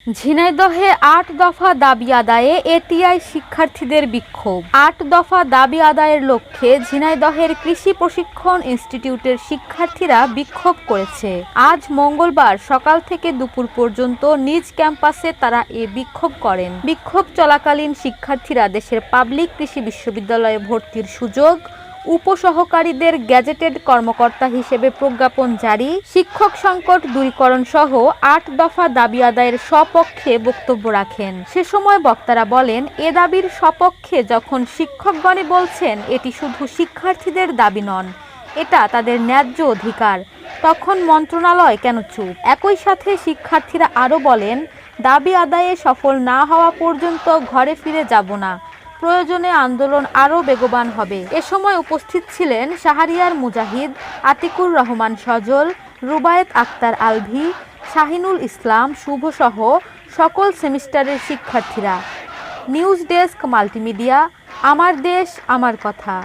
ঝিনাইদহে ৮ দফা দাবি আদায়ে এটিআই শিক্ষার্থীদের বিক্ষোভ। ৮ দফা দাবি আদায়ের লক্ষ্যে ঝিনাইদহের কৃষি প্রশিক্ষণ ইনস্টিটিউটের শিক্ষার্থীরা বিক্ষোভ করেছে। আজ মঙ্গলবার সকাল থেকে দুপুর পর্যন্ত নিজ ক্যাম্পাসে তারা এ বিক্ষোভ করেন। বিক্ষোভ চলাকালীন শিক্ষার্থীরা দেশের পাবলিক কৃষি বিশ্ববিদ্যালয়ে ভর্তির সুযোগ, উপসহকারীদের গ্যাজেটেড কর্মকর্তা হিসেবে প্রজ্ঞাপন জারি, শিক্ষক সংকট দূরীকরণ সহ ৮ দফা দাবি আদায়ের সপক্ষে বক্তব্য রাখেন। সে সময় বক্তারা বলেন, এ দাবির সপক্ষে যখন শিক্ষকগণই বলছেন এটি শুধু শিক্ষার্থীদের দাবি নন, এটা তাদের ন্যায্য অধিকার, তখন মন্ত্রণালয় কেন চুপ? একই সাথে শিক্ষার্থীরা আরও বলেন, দাবি আদায়ে সফল না হওয়া পর্যন্ত ঘরে ফিরে যাব না, প্রয়োজনে আন্দোলন আরও বেগবান হবে। এ সময় উপস্থিত ছিলেন শাহরিয়ার মুজাহিদ, আতিকুর রহমান সজল, রুবায়েত আক্তার আলভী, শাহিনুল ইসলাম শুভ সহ সকল সেমিস্টারের শিক্ষার্থীরা। নিউজ ডেস্ক, মাল্টিমিডিয়া, আমার দেশ আমার কথা।